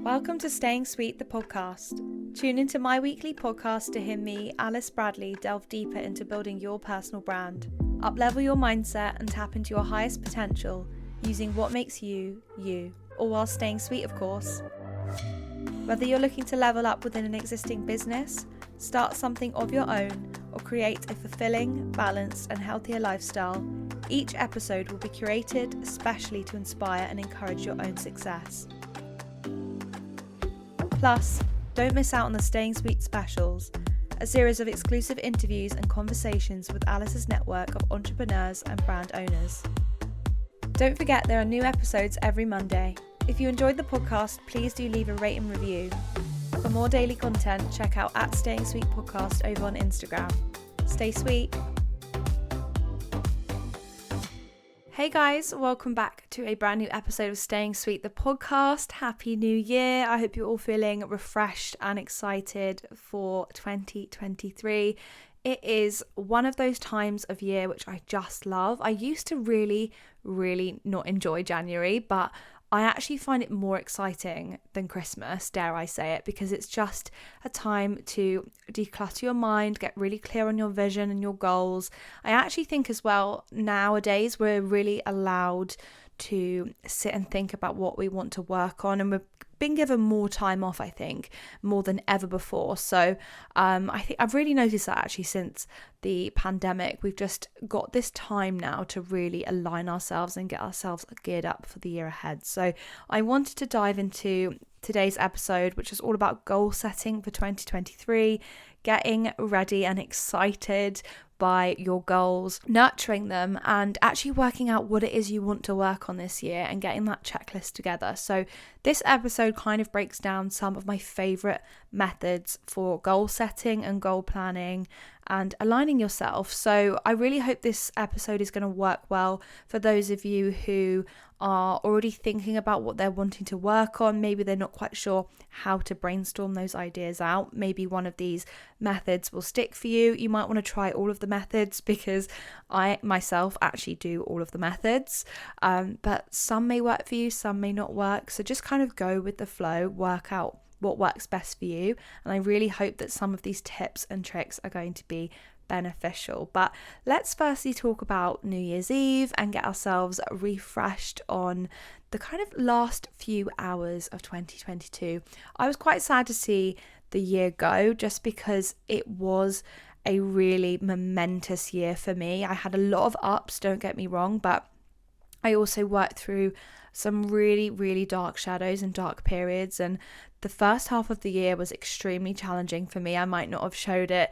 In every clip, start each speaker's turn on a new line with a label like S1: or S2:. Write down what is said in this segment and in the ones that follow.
S1: Welcome to Staying Sweet, the podcast. Tune into my weekly podcast to hear me, Alice Bradley, delve deeper into building your personal brand, up-level your mindset and tap into your highest potential using what makes you, you, all while staying sweet, of course. Whether you're looking to level up within an existing business, start something of your own, or create a fulfilling, balanced and healthier lifestyle, each episode will be curated especially to inspire and encourage your own success. Plus, don't miss out on the Staying Sweet specials, a series of exclusive interviews and conversations with Alice's network of entrepreneurs and brand owners. Don't forget there are new episodes every Monday. If you enjoyed the podcast, please do leave a rate and review. For more daily content, check out @Staying Sweet Podcast over on Instagram. Stay sweet. Hey guys, welcome back to a brand new episode of Staying Sweet, the podcast. Happy New Year. I hope you're all feeling refreshed and excited for 2023. It is one of those times of year which I just love. I used to really not enjoy January, but I actually find it more exciting than Christmas, dare I say it, because it's just a time to declutter your mind, get really clear on your vision and your goals. I actually think as well, nowadays we're really allowed to sit and think about what we want to work on, and we're been given more time off, I think, more than ever before. So I think I've really noticed that actually since the pandemic, we've just got this time now to really align ourselves and get ourselves geared up for the year ahead. So I wanted to dive into today's episode, which is all about goal setting for 2023, getting ready and excited by your goals, nurturing them, and actually working out what it is you want to work on this year and getting that checklist together. So this episode kind of breaks down some of my favorite methods for goal setting and goal planning and aligning yourself. So I really hope this episode is going to work well for those of you who are already thinking about what they're wanting to work on. Maybe they're not quite sure how to brainstorm those ideas out. Maybe one of these methods will stick for you. You might want to try all of the methods, because I myself actually do all of the methods, but some may work for you, some may not work. So just kind of go with the flow, work out what works best for you. And I really hope that some of these tips and tricks are going to be beneficial. But let's firstly talk about New Year's Eve and get ourselves refreshed on the kind of last few hours of 2022. I was quite sad to see the year go, just because it was a really momentous year for me. I had a lot of ups, don't get me wrong, but I also worked through some really dark shadows and dark periods, and the first half of the year was extremely challenging for me. I might not have showed it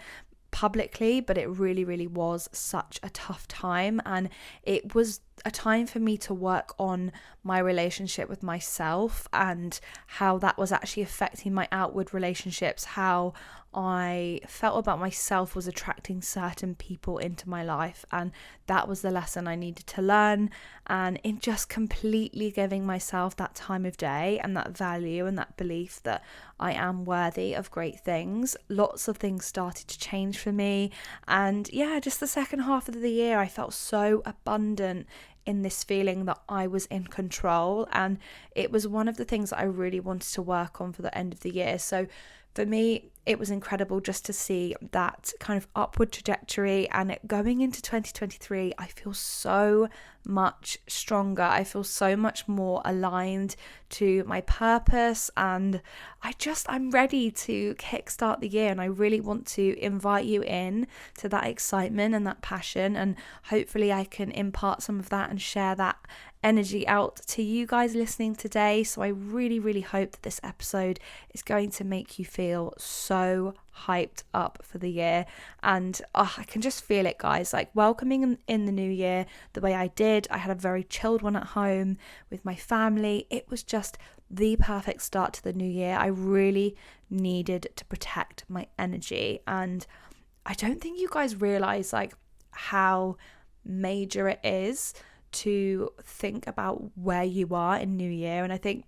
S1: publicly, but it really was such a tough time, and it was a time for me to work on my relationship with myself and how that was actually affecting my outward relationships. How I felt about myself was attracting certain people into my life, and that was the lesson I needed to learn. And in just completely giving myself that time of day and that value and that belief that I am worthy of great things, lots of things started to change for me. And yeah, just the second half of the year, I felt so abundant in this feeling that I was in control, and it was one of the things that I really wanted to work on for the end of the year. So for me, it was incredible just to see that kind of upward trajectory, and going into 2023, I feel so much stronger. I feel so much more aligned to my purpose, and I'm ready to kickstart the year, and I really want to invite you in to that excitement and that passion, and hopefully I can impart some of that and share that energy out to you guys listening today. So I really hope that this episode is going to make you feel so hyped up for the year. And I can just feel it, guys, like welcoming in the new year the way I did. I had a very chilled one at home with my family. It was just the perfect start to the new year. I really needed to protect my energy, and I don't think you guys realize like how major it is to think about where you are in new year. And I think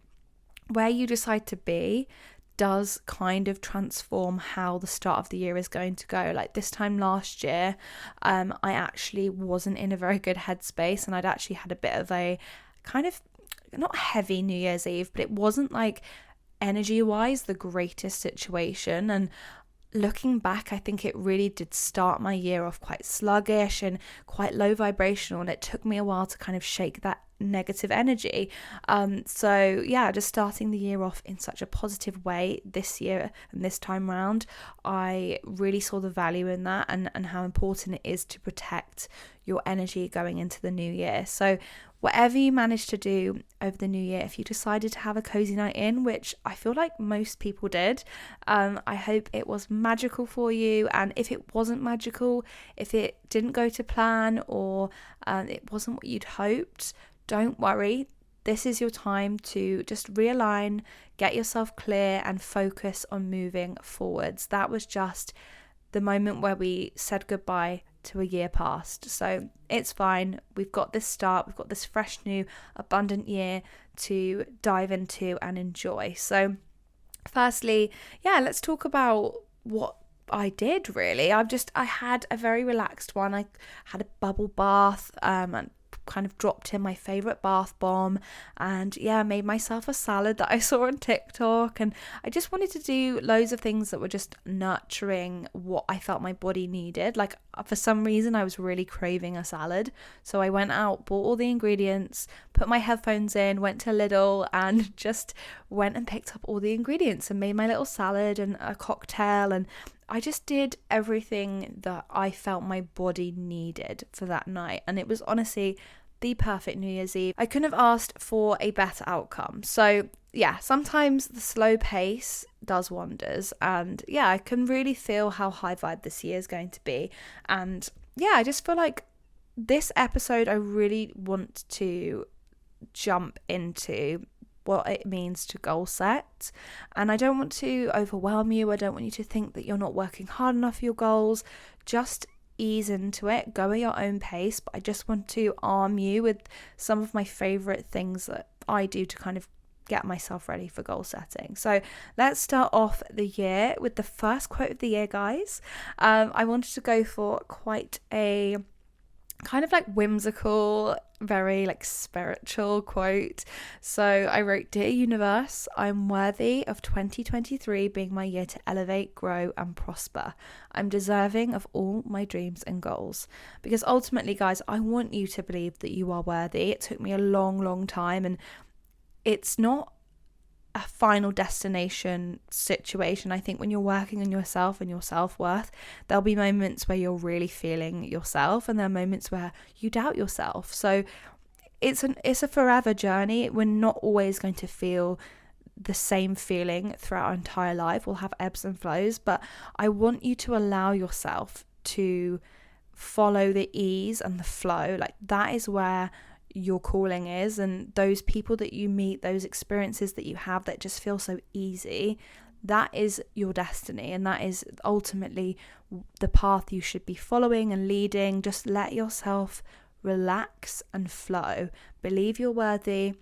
S1: where you decide to be does kind of transform how the start of the year is going to go. Like this time last year, I actually wasn't in a very good headspace, and I'd actually had a bit of a kind of not heavy New Year's Eve, but it wasn't like energy-wise the greatest situation. And looking back, I think it really did start my year off quite sluggish and quite low vibrational, and it took me a while to kind of shake that negative energy. So yeah, just starting the year off in such a positive way this year and this time round, I really saw the value in that, and how important it is to protect your energy going into the new year. So whatever you managed to do over the new year, if you decided to have a cozy night in, which I feel like most people did, I hope it was magical for you. And if it wasn't magical, if it didn't go to plan, or it wasn't what you'd hoped, don't worry. This is your time to just realign, get yourself clear, and focus on moving forwards. That was just the moment where we said goodbye to a year past. So it's fine. We've got this start. We've got this fresh, new, abundant year to dive into and enjoy. So firstly, let's talk about what I did really. I had a very relaxed one. I had a bubble bath, and kind of dropped in my favorite bath bomb, and made myself a salad that I saw on TikTok. And I just wanted to do loads of things that were just nurturing what I felt my body needed. Like, for some reason I was really craving a salad, so I went out, bought all the ingredients, put my headphones in, went to Lidl, and just went and picked up all the ingredients and made my little salad and a cocktail. And I just did everything that I felt my body needed for that night. And it was honestly the perfect New Year's Eve. I couldn't have asked for a better outcome. So sometimes the slow pace does wonders. And I can really feel how high vibe this year is going to be. And I just feel like this episode, I really want to jump into what it means to goal set. And I don't want to overwhelm you. I don't want you to think that you're not working hard enough for your goals. Just ease into it, go at your own pace. But I just want to arm you with some of my favorite things that I do to kind of get myself ready for goal setting. So let's start off the year with the first quote of the year, guys. I wanted to go for quite a kind of like whimsical, very like spiritual quote. So I wrote, "Dear universe, I'm worthy of 2023 being my year to elevate, grow and prosper. I'm deserving of all my dreams and goals." Because ultimately, guys, I want you to believe that you are worthy. It took me a long time, and it's not a final destination situation. I think when you're working on yourself and your self-worth, there'll be moments where you're really feeling yourself, and there are moments where you doubt yourself. So it's a forever journey. We're not always going to feel the same feeling throughout our entire life. We'll have ebbs and flows, but I want you to allow yourself to follow the ease and the flow. Like, that is where your calling is, and those people that you meet, those experiences that you have that just feel so easy, that is your destiny, and that is ultimately the path you should be following and leading. Just let yourself relax and flow. Believe you're worthy,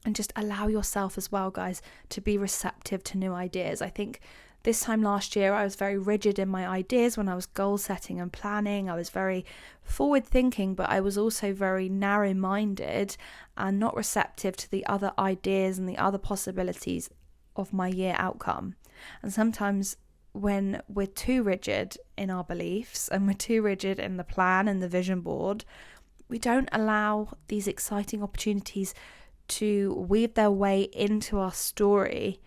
S1: and just allow yourself as well, guys, to be receptive to new ideas. I think this time last year, I was very rigid in my ideas when I was goal setting and planning. I was very forward thinking, but I was also very narrow minded and not receptive to the other ideas and the other possibilities of my year outcome. And sometimes when we're too rigid in our beliefs and we're too rigid in the plan and the vision board, we don't allow these exciting opportunities to weave their way into our story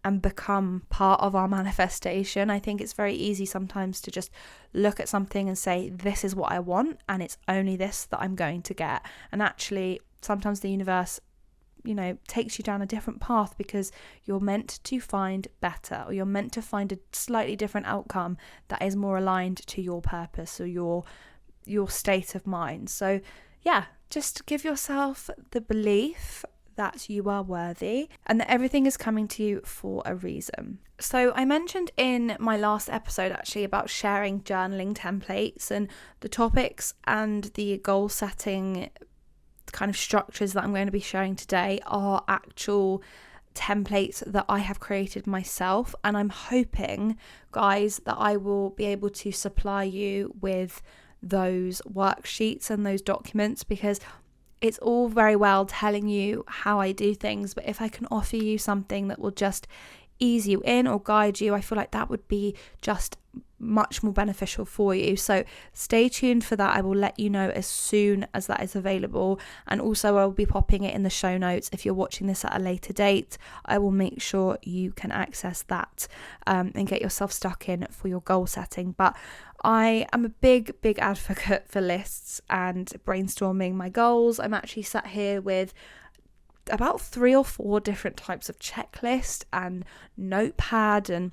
S1: and become part of our manifestation. I think it's very easy sometimes to just look at something and say, this is what I want, and it's only this that I'm going to get. And actually, sometimes the universe, takes you down a different path because you're meant to find better, or you're meant to find a slightly different outcome that is more aligned to your purpose or your state of mind. So just give yourself the belief that you are worthy and that everything is coming to you for a reason. So I mentioned in my last episode actually about sharing journaling templates, and the topics and the goal setting kind of structures that I'm going to be sharing today are actual templates that I have created myself, and I'm hoping, guys, that I will be able to supply you with those worksheets and those documents, because it's all very well telling you how I do things, but if I can offer you something that will just ease you in or guide you, I feel like that would be just much more beneficial for you. So stay tuned for that. I will let you know as soon as that is available, and also I'll be popping it in the show notes. If you're watching this at a later date, I will make sure you can access that and get yourself stuck in for your goal setting. But I am a big advocate for lists and brainstorming my goals. I'm actually sat here with about 3 or 4 different types of checklist and notepad, and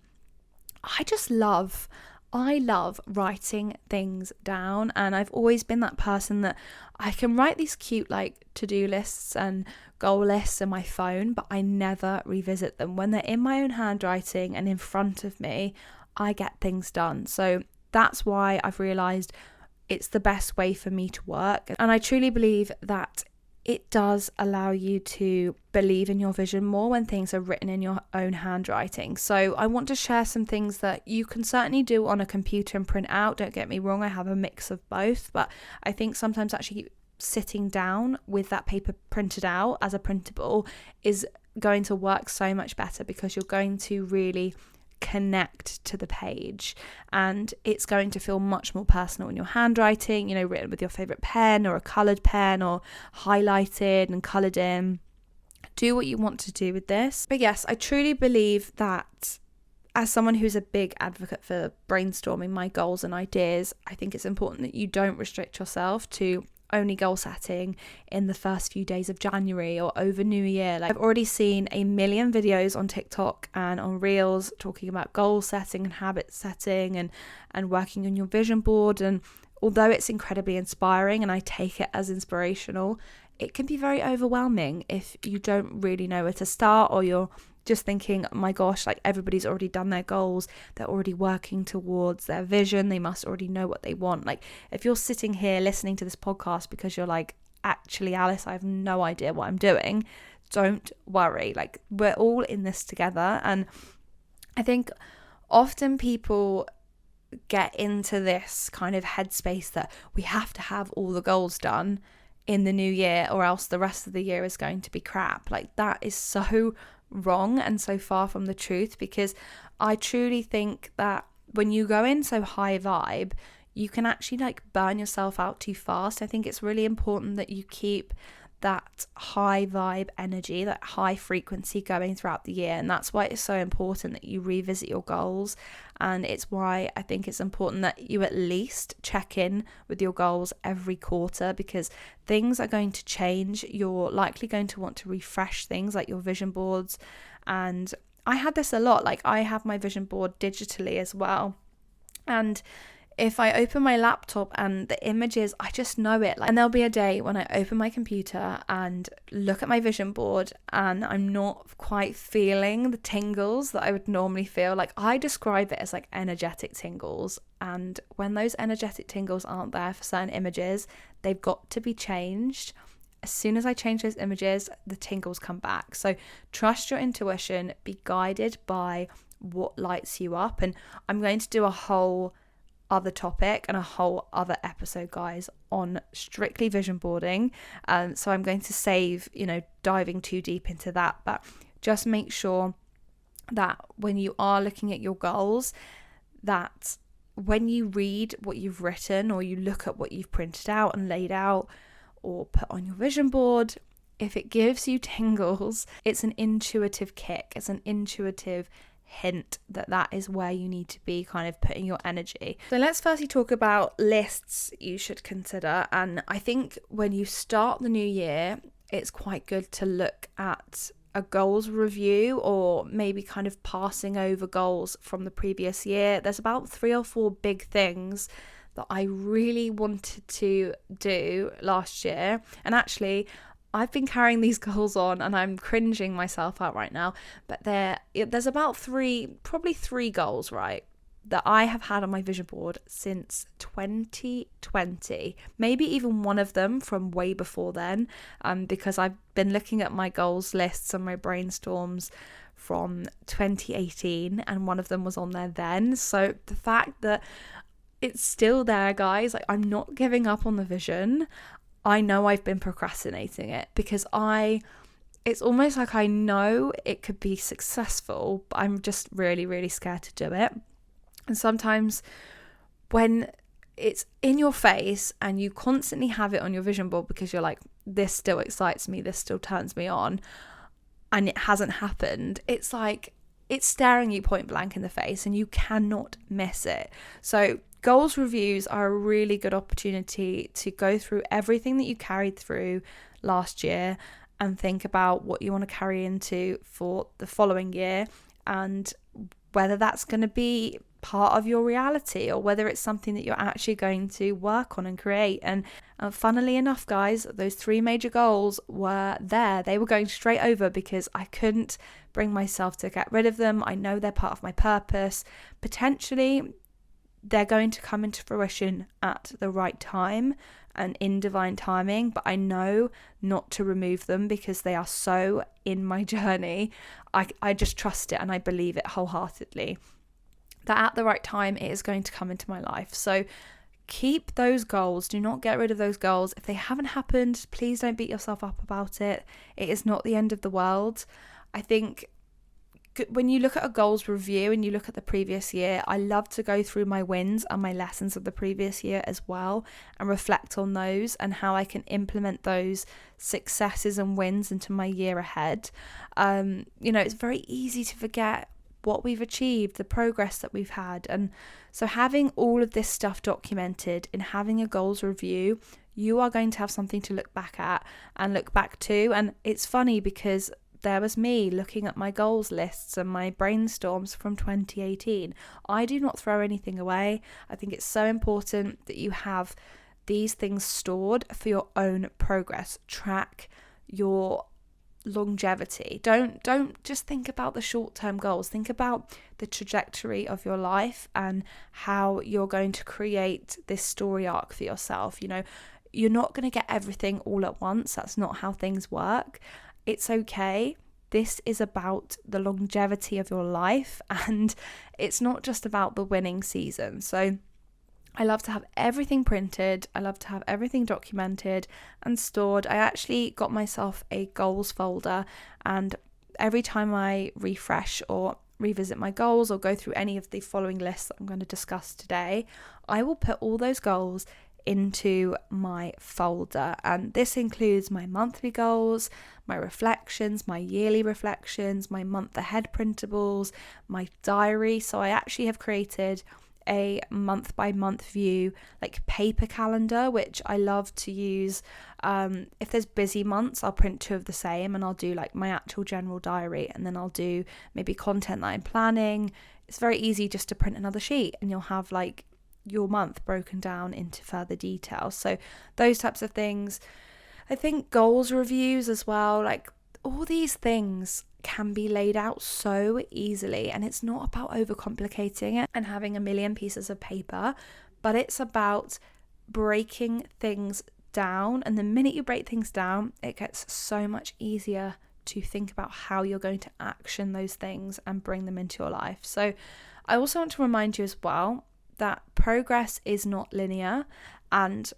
S1: I love writing things down. And I've always been that person that I can write these cute like to-do lists and goal lists in my phone, but I never revisit them. When they're in my own handwriting and in front of me, I get things done. So that's why I've realised it's the best way for me to work. And I truly believe that it does allow you to believe in your vision more when things are written in your own handwriting. So I want to share some things that you can certainly do on a computer and print out. Don't get me wrong, I have a mix of both, but I think sometimes actually sitting down with that paper printed out as a printable is going to work so much better, because you're going to really connect to the page and it's going to feel much more personal in your handwriting, written with your favorite pen or a colored pen or highlighted and colored in. Do what you want to do with this. But yes, I truly believe that as someone who's a big advocate for brainstorming my goals and ideas, I think it's important that you don't restrict yourself to only goal setting in the first few days of January or over New Year. Like, I've already seen a million videos on TikTok and on Reels talking about goal setting and habit setting and working on your vision board. And although it's incredibly inspiring and I take it as inspirational, it can be very overwhelming if you don't really know where to start, or you're just thinking, oh my gosh, like everybody's already done their goals, they're already working towards their vision, they must already know what they want. Like, if you're sitting here listening to this podcast because you're like, actually, Alice, I have no idea what I'm doing, don't worry. Like, we're all in this together. And I think often people get into this kind of headspace that we have to have all the goals done in the new year or else the rest of the year is going to be crap. Like, that is so wrong and so far from the truth, because I truly think that when you go in so high vibe, you can actually like burn yourself out too fast. I think it's really important that you keep that high vibe energy, that high frequency going throughout the year. And that's why it's so important that you revisit your goals. And it's why I think it's important that you at least check in with your goals every quarter, because things are going to change. You're likely going to want to refresh things like your vision boards. And I had this a lot. Like, I have my vision board digitally as well. And if I open my laptop and the images, I just know it. And there'll be a day when I open my computer and look at my vision board and I'm not quite feeling the tingles that I would normally feel. Like, I describe it as like energetic tingles. And when those energetic tingles aren't there for certain images, they've got to be changed. As soon as I change those images, the tingles come back. So trust your intuition, be guided by what lights you up. And I'm going to do a whole other topic and a whole other episode, guys, on strictly vision boarding, so I'm going to save diving too deep into that, but just make sure that when you are looking at your goals, that when you read what you've written or you look at what you've printed out and laid out or put on your vision board, if it gives you tingles, it's an intuitive kick, it's an intuitive hint that is where you need to be kind of putting your energy. So let's firstly talk about lists you should consider. And I think when you start the new year, it's quite good to look at a goals review, or maybe kind of passing over goals from the previous year. There's about 3 or 4 big things that I really wanted to do last year, and actually I've been carrying these goals on and I'm cringing myself out right now, but there's about 3 goals, right, that I have had on my vision board since 2020, maybe even one of them from way before then, because I've been looking at my goals lists and my brainstorms from 2018 and one of them was on there then. So the fact that it's still there, guys, like, I'm not giving up on the vision. I know I've been procrastinating it because it's almost like I know it could be successful, but I'm just really, really scared to do it. And sometimes when it's in your face and you constantly have it on your vision board because you're like, this still excites me, this still turns me on, and it hasn't happened, it's like it's staring you point blank in the face and you cannot miss it. So goals reviews are a really good opportunity to go through everything that you carried through last year and think about what you want to carry into for the following year, and whether that's going to be part of your reality or whether it's something that you're actually going to work on and create. And funnily enough, guys, those 3 major goals were there. They were going straight over because I couldn't bring myself to get rid of them. I know they're part of my purpose. Potentially, they're going to come into fruition at the right time and in divine timing, but I know not to remove them because they are so in my journey. I just trust it and I believe it wholeheartedly that at the right time it is going to come into my life. So keep those goals. Do not get rid of those goals. If they haven't happened, please don't beat yourself up about it. It is not the end of the world. I think when you look at a goals review and you look at the previous year, I love to go through my wins and my lessons of the previous year as well and reflect on those and how I can implement those successes and wins into my year ahead. It's very easy to forget what we've achieved, the progress that we've had. And so having all of this stuff documented and having a goals review, you are going to have something to look back at and look back to. And it's funny because there was me looking at my goals lists and my brainstorms from 2018. I do not throw anything away. I think it's so important that you have these things stored for your own progress. Track your longevity. Don't just think about the short-term goals. Think about the trajectory of your life and how you're going to create this story arc for yourself. You're not going to get everything all at once. That's not how things work. It's okay. This is about the longevity of your life, and it's not just about the winning season. So I love to have everything printed. I love to have everything documented and stored. I actually got myself a goals folder, and every time I refresh or revisit my goals or go through any of the following lists that I'm going to discuss today, I will put all those goals into my folder. And this includes my monthly goals, my reflections, my yearly reflections, my month ahead printables, my diary. So I actually have created a month by month view, like paper calendar, which I love to use. If there's busy months, I'll print 2 of the same and I'll do like my actual general diary, and then I'll do maybe content that I'm planning. It's very easy just to print another sheet and you'll have like your month broken down into further detail. So those types of things. I think goals reviews as well, like all these things can be laid out so easily, and it's not about overcomplicating it and having a million pieces of paper, but it's about breaking things down. And the minute you break things down, it gets so much easier to think about how you're going to action those things and bring them into your life. So I also want to remind you as well that progress is not linear, and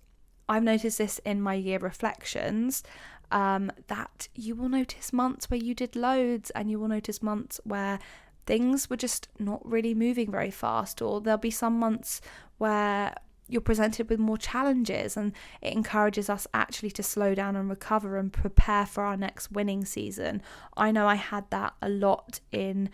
S1: I've noticed this in my year reflections, that you will notice months where you did loads, and you will notice months where things were just not really moving very fast, or there'll be some months where you're presented with more challenges, and it encourages us actually to slow down and recover and prepare for our next winning season. I know I had that a lot in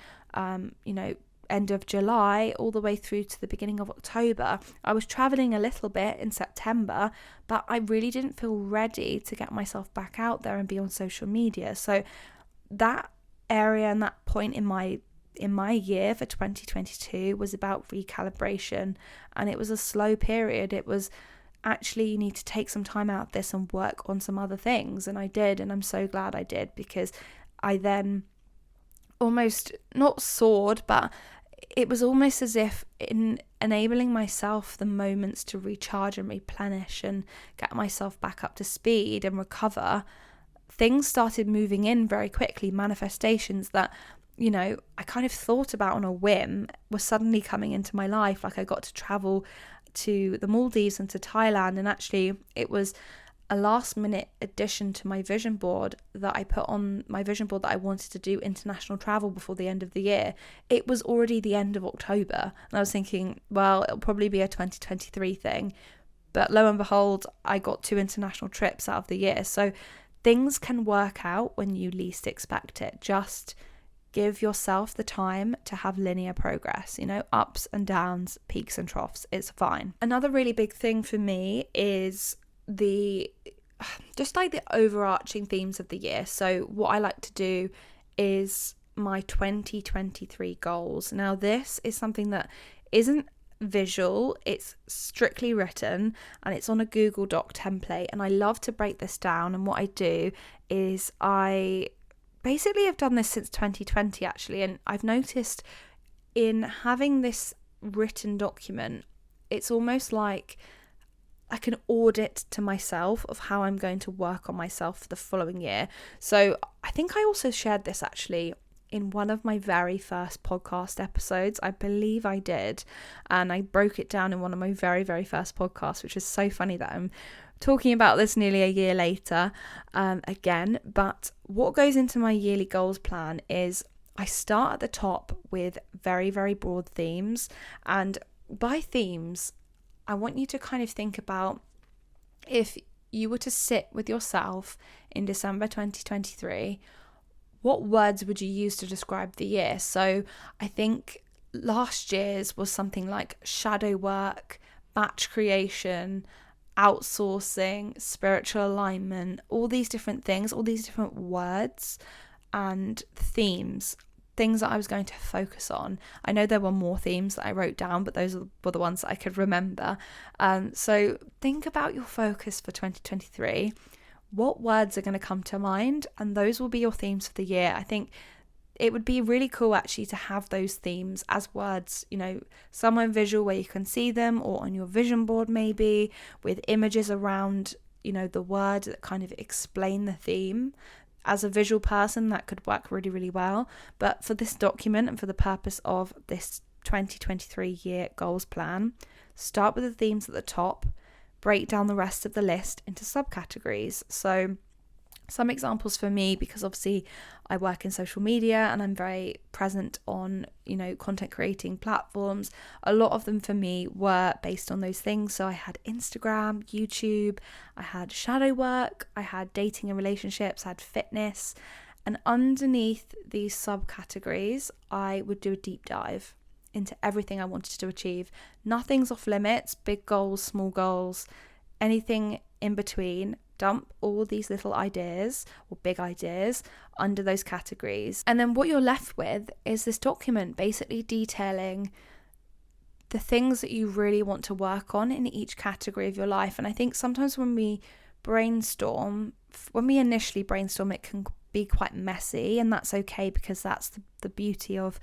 S1: end of July all the way through to the beginning of October. I was traveling a little bit in September, but I really didn't feel ready to get myself back out there and be on social media. So that area and that point in my year for 2022 was about recalibration, and it was a slow period. It was actually, you need to take some time out of this and work on some other things, and I did, and I'm so glad I did, because I then almost not soared, but it was almost as if in enabling myself the moments to recharge and replenish and get myself back up to speed and recover, things started moving in very quickly. Manifestations that, I kind of thought about on a whim were suddenly coming into my life. Like I got to travel to the Maldives and to Thailand, and actually it was a last minute addition to my vision board that I put on my vision board that I wanted to do international travel before the end of the year. It was already the end of October, and I was thinking, well, it'll probably be a 2023 thing. But lo and behold, I got 2 international trips out of the year. So things can work out when you least expect it. Just give yourself the time to have linear progress, ups and downs, peaks and troughs. It's fine. Another really big thing for me is the overarching themes of the year. So what I like to do is my 2023 goals. Now, this is something that isn't visual, it's strictly written, and it's on a Google Doc template, and I love to break this down. And what I do is I basically have done this since 2020 actually, and I've noticed in having this written document, it's almost like I can audit to myself of how I'm going to work on myself for the following year. So I think I also shared this actually in one of my very first podcast episodes. I believe I did. And I broke it down in one of my very, very first podcasts, which is so funny that I'm talking about this nearly a year later again. But what goes into my yearly goals plan is I start at the top with very, very broad themes. And by themes, I want you to kind of think about, if you were to sit with yourself in December 2023, what words would you use to describe the year? So I think last year's was something like shadow work, batch creation, outsourcing, spiritual alignment, all these different things, all these different words and themes, things that I was going to focus on. I know there were more themes that I wrote down, but those were the ones that I could remember. So think about your focus for 2023. What words are going to come to mind? And those will be your themes for the year. I think it would be really cool actually to have those themes as words, somewhere visual where you can see them, or on your vision board maybe, with images around, the words that kind of explain the theme. As a visual person, that could work really, really well. But for this document and for the purpose of this 2023 year goals plan, start with the themes at the top, break down the rest of the list into subcategories. So some examples for me, because obviously I work in social media and I'm very present on, content creating platforms. A lot of them for me were based on those things. So I had Instagram, YouTube, I had shadow work, I had dating and relationships, I had fitness. And underneath these subcategories, I would do a deep dive into everything I wanted to achieve. Nothing's off limits, big goals, small goals, anything in between. Dump all these little ideas or big ideas under those categories. And then what you're left with is this document basically detailing the things that you really want to work on in each category of your life. And I think sometimes when we initially brainstorm, it can be quite messy, and that's okay, because that's the beauty of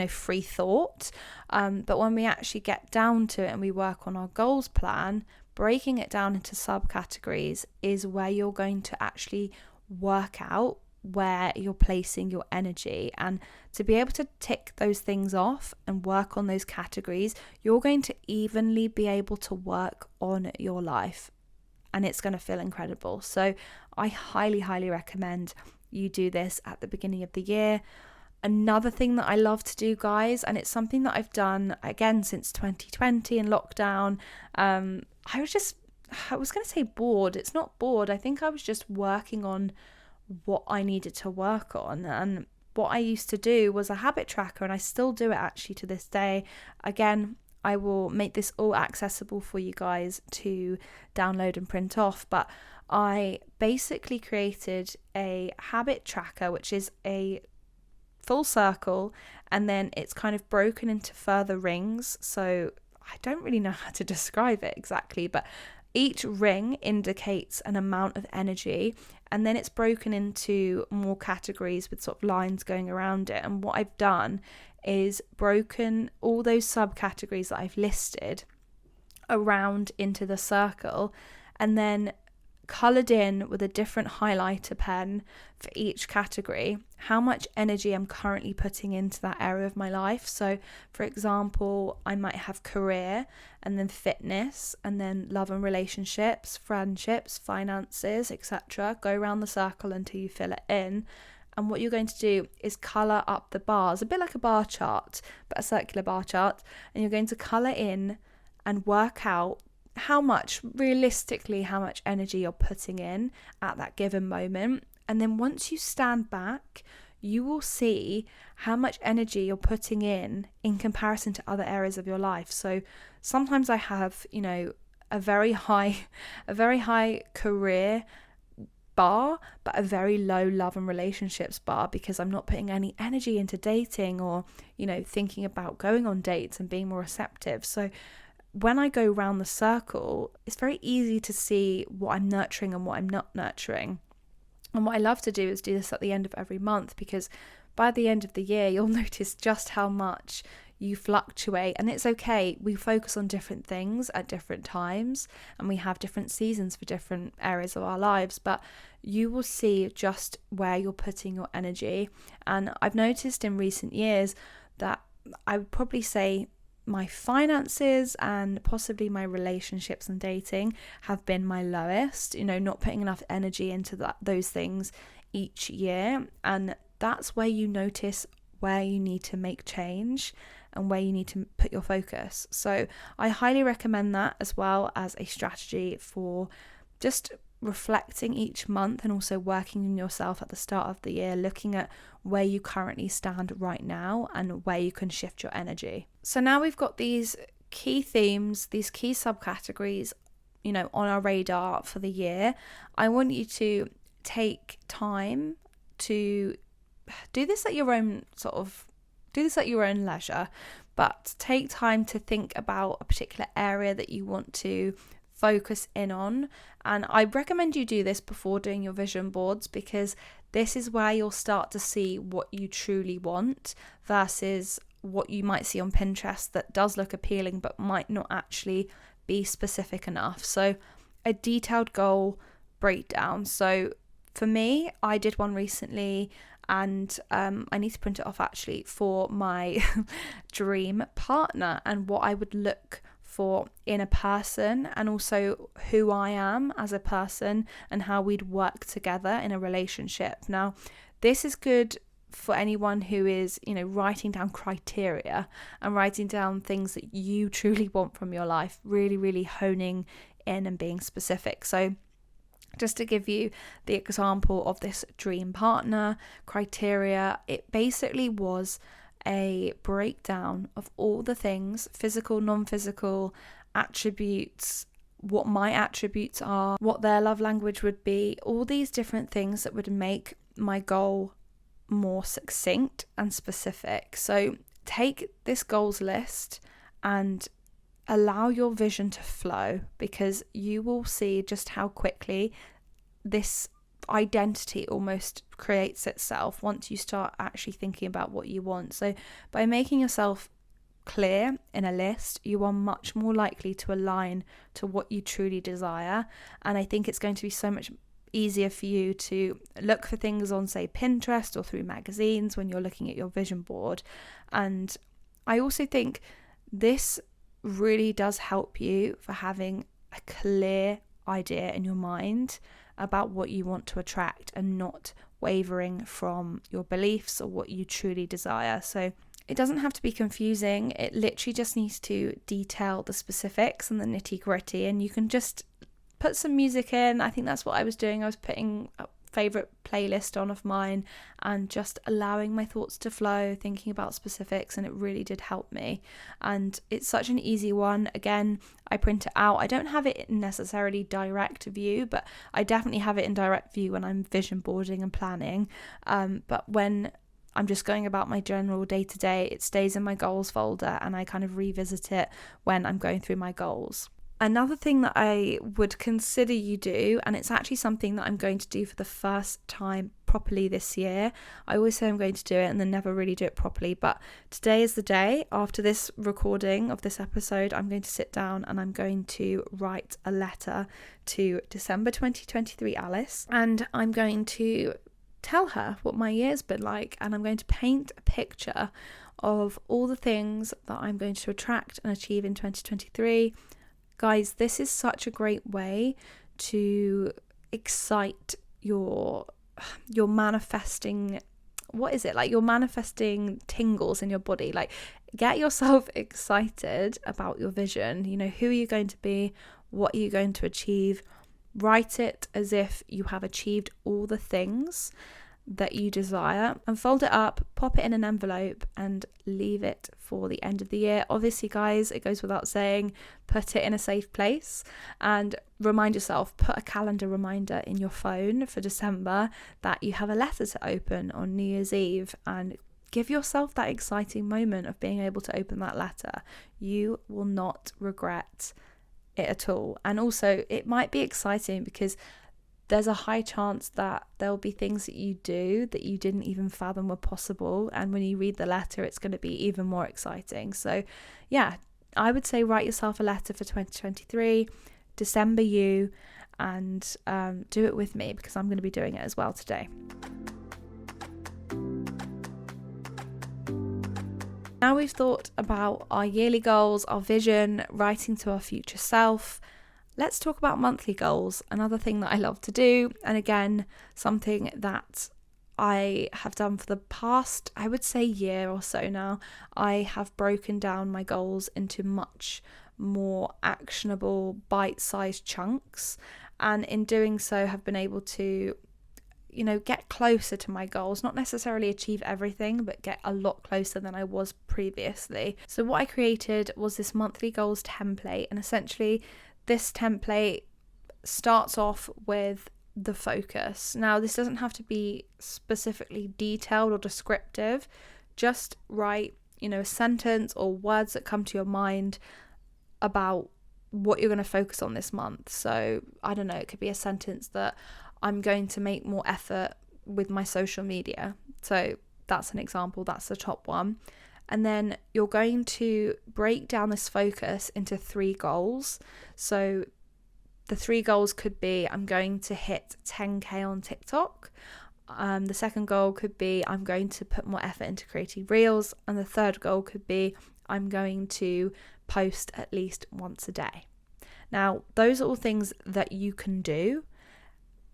S1: free thought. But when we actually get down to it and we work on our goals plan, breaking it down into subcategories is where you're going to actually work out where you're placing your energy. And to be able to tick those things off and work on those categories, you're going to evenly be able to work on your life, and it's going to feel incredible. So I highly, highly recommend you do this at the beginning of the year. Another thing that I love to do, guys, and it's something that I've done again since 2020 and lockdown, I was going to say bored. It's not bored. I think I was just working on what I needed to work on. And what I used to do was a habit tracker, and I still do it actually to this day. Again, I will make this all accessible for you guys to download and print off. But I basically created a habit tracker, which is a full circle, and then it's kind of broken into further rings. So I don't really know how to describe it exactly, but each ring indicates an amount of energy, and then it's broken into more categories with sort of lines going around it. And what I've done is broken all those subcategories that I've listed around into the circle, and then coloured in with a different highlighter pen for each category how much energy I'm currently putting into that area of my life. So for example, I might have career, and then fitness, and then love and relationships, friendships, finances, etc. Go around the circle until you fill it in. And what you're going to do is colour up the bars, a bit like a bar chart, but a circular bar chart. And you're going to colour in and work out how much energy you're putting in at that given moment. And then once you stand back, you will see how much energy you're putting in comparison to other areas of your life. So sometimes I have, a very high career bar, but a very low love and relationships bar, because I'm not putting any energy into dating or, thinking about going on dates and being more receptive. So when I go round the circle, it's very easy to see what I'm nurturing and what I'm not nurturing. And what I love to do is do this at the end of every month, because by the end of the year, you'll notice just how much you fluctuate. And it's okay. We focus on different things at different times, and we have different seasons for different areas of our lives, but you will see just where you're putting your energy. And I've noticed in recent years that I would probably say my finances and possibly my relationships and dating have been my lowest, not putting enough energy into those things each year. And that's where you notice where you need to make change and where you need to put your focus. So I highly recommend that, as well as a strategy for just reflecting each month and also working on yourself at the start of the year, looking at where you currently stand right now and where you can shift your energy. So now we've got these key themes, these key subcategories, on our radar for the year. I want you to take time to do this at your own leisure, but take time to think about a particular area that you want to focus in on. And I recommend you do this before doing your vision boards, because this is where you'll start to see what you truly want versus what you might see on Pinterest that does look appealing but might not actually be specific enough. So a detailed goal breakdown. So for me, I did one recently, and I need to print it off actually, for my dream partner and what I would look for in a person, and also who I am as a person and how we'd work together in a relationship. Now, this is good for anyone who is, writing down criteria and writing down things that you truly want from your life, really, really honing in and being specific. So just to give you the example of this dream partner criteria, it basically was a breakdown of all the things, physical, non-physical, attributes, what my attributes are, what their love language would be, all these different things that would make my goal more succinct and specific. So take this goals list and allow your vision to flow, because you will see just how quickly this identity almost creates itself once you start actually thinking about what you want. So by making yourself clear in a list, you are much more likely to align to what you truly desire. And I think it's going to be so much easier for you to look for things on, say, Pinterest or through magazines when you're looking at your vision board. And I also think this really does help you for having a clear idea in your mind about what you want to attract and not wavering from your beliefs or what you truly desire. So it doesn't have to be confusing. It literally just needs to detail the specifics and the nitty-gritty, and you can just put some music in. I think that's what I was doing. I was putting a favourite playlist on of mine and just allowing my thoughts to flow, thinking about specifics, and it really did help me. And it's such an easy one. Again, I print it out. I don't have it in necessarily direct view, but I definitely have it in direct view when I'm vision boarding and planning. But when I'm just going about my general day-to-day, it stays in my goals folder, and I kind of revisit it when I'm going through my goals. Another thing that I would consider you do, and it's actually something that I'm going to do for the first time properly this year. I always say I'm going to do it and then never really do it properly, but today is the day. After this recording of this episode, I'm going to sit down and I'm going to write a letter to December 2023 Alice, and I'm going to tell her what my year's been like, and I'm going to paint a picture of all the things that I'm going to attract and achieve in 2023. Guys, this is such a great way to excite your manifesting, you're manifesting tingles in your body. Like, get yourself excited about your vision. Who are you going to be? What are you going to achieve? Write it as if you have achieved all the things that you desire, and fold it up, pop it in an envelope and leave it for the end of the year. Obviously, guys, it goes without saying, put it in a safe place and remind yourself, put a calendar reminder in your phone for December that you have a letter to open on New Year's Eve, and give yourself that exciting moment of being able to open that letter. You will not regret it at all. And also, it might be exciting because there's a high chance that there'll be things that you do that you didn't even fathom were possible, and when you read the letter, it's going to be even more exciting. So yeah, I would say write yourself a letter for 2023, December you, and do it with me, because I'm going to be doing it as well today. Now we've thought about our yearly goals, our vision, writing to our future self. Let's talk about monthly goals, another thing that I love to do, and again, something that I have done for the past, I would say, year or so now. I have broken down my goals into much more actionable, bite-sized chunks, and in doing so have been able to, get closer to my goals, not necessarily achieve everything, but get a lot closer than I was previously. So what I created was this monthly goals template, and essentially this template starts off with the focus. Now, this doesn't have to be specifically detailed or descriptive. Just write, a sentence or words that come to your mind about what you're going to focus on this month. So, I don't know, it could be a sentence that I'm going to make more effort with my social media. So, that's an example. That's the top one. And then you're going to break down this focus into 3 goals. So the 3 goals could be, I'm going to hit 10k on TikTok. The second goal could be, I'm going to put more effort into creating reels. And the third goal could be, I'm going to post at least once a day. Now, those are all things that you can do.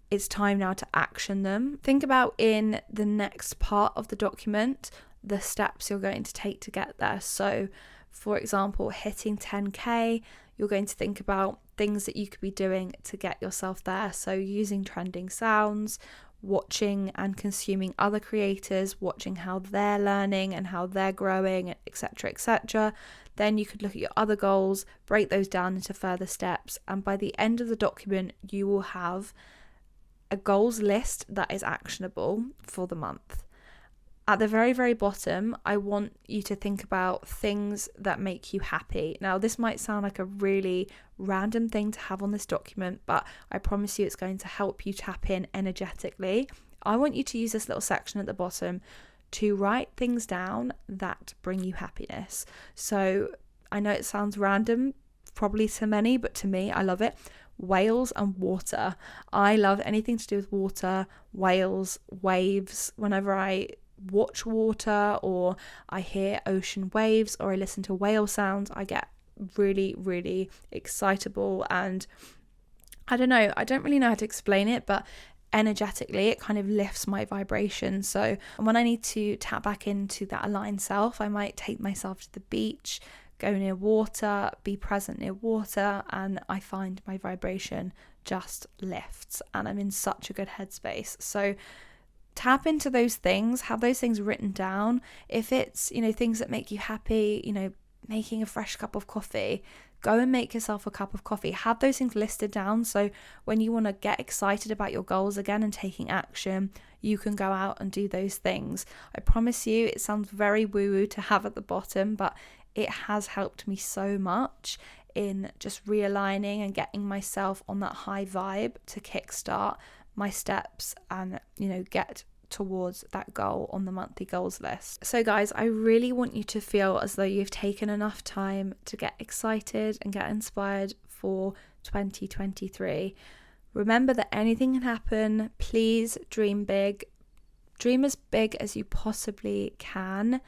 S1: It's time now to action them. Think about in the next part of the document the steps you're going to take to get there. So, for example, hitting 10k, you're going to think about things that you could be doing to get yourself there. So, using trending sounds, watching and consuming other creators, watching how they're learning and how they're growing, etc., etc. Then you could look at your other goals, break those down into further steps, and by the end of the document, you will have a goals list that is actionable for the month. At the very, very bottom, I want you to think about things that make you happy. Now, this might sound like a really random thing to have on this document, but I promise you it's going to help you tap in energetically. I want you to use this little section at the bottom to write things down that bring you happiness. So I know it sounds random, probably to many, but to me, I love it. Whales and water. I love anything to do with water, whales, waves. Whenever I watch water or I hear ocean waves or I listen to whale sounds, I get really, really excitable, and I don't know, I don't really know how to explain it, but energetically it kind of lifts my vibration. So when I need to tap back into that aligned self, I might take myself to the beach, go near water, be present near water, and I find my vibration just lifts and I'm in such a good headspace. So tap into those things, have those things written down. If it's, things that make you happy, making a fresh cup of coffee, go and make yourself a cup of coffee. Have those things listed down, so when you want to get excited about your goals again and taking action, you can go out and do those things. I promise you, it sounds very woo-woo to have at the bottom, but it has helped me so much in just realigning and getting myself on that high vibe to kickstart my steps and, get towards that goal on the monthly goals list. So guys, I really want you to feel as though you've taken enough time to get excited and get inspired for 2023. Remember that anything can happen. Please dream big. Dream as big as you possibly can.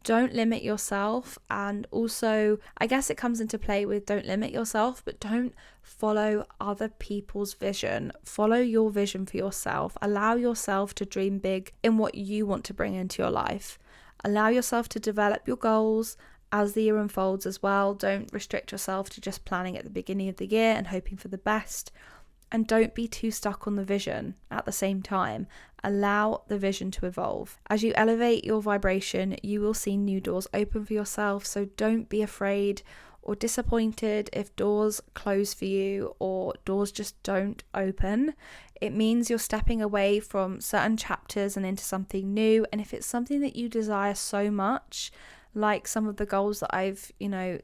S1: Don't limit yourself. And also, I guess it comes into play with don't limit yourself, but don't follow other people's vision. Follow your vision for yourself. Allow yourself to dream big in what you want to bring into your life. Allow yourself to develop your goals as the year unfolds as well. Don't restrict yourself to just planning at the beginning of the year and hoping for the best. And don't be too stuck on the vision at the same time. Allow the vision to evolve. As you elevate your vibration, you will see new doors open for yourself. So don't be afraid or disappointed if doors close for you or doors just don't open. It means you're stepping away from certain chapters and into something new. And if it's something that you desire so much, like some of the goals that I've, I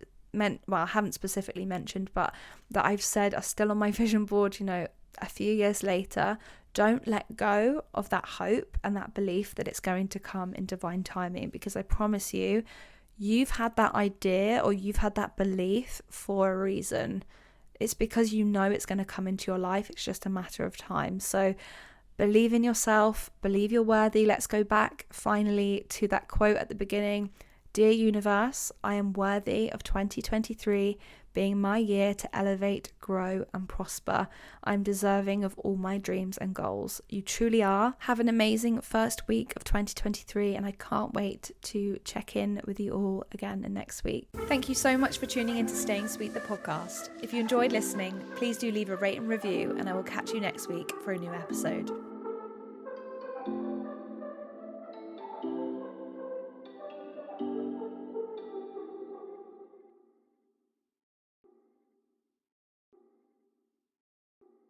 S1: haven't specifically mentioned, but that I've said are still on my vision board, a few years later, don't let go of that hope and that belief that it's going to come in divine timing, because I promise you, you've had that idea or you've had that belief for a reason. It's because it's going to come into your life. It's just a matter of time. So believe in yourself, believe you're worthy. Let's go back finally to that quote at the beginning. Dear universe, I am worthy of 2023 being my year to elevate, grow and prosper. I'm deserving of all my dreams and goals. You truly are. Have an amazing first week of 2023 and I can't wait to check in with you all again next week. Thank you so much for tuning in to Staying Sweet, the podcast. If you enjoyed listening, please do leave a rate and review and I will catch you next week for a new episode.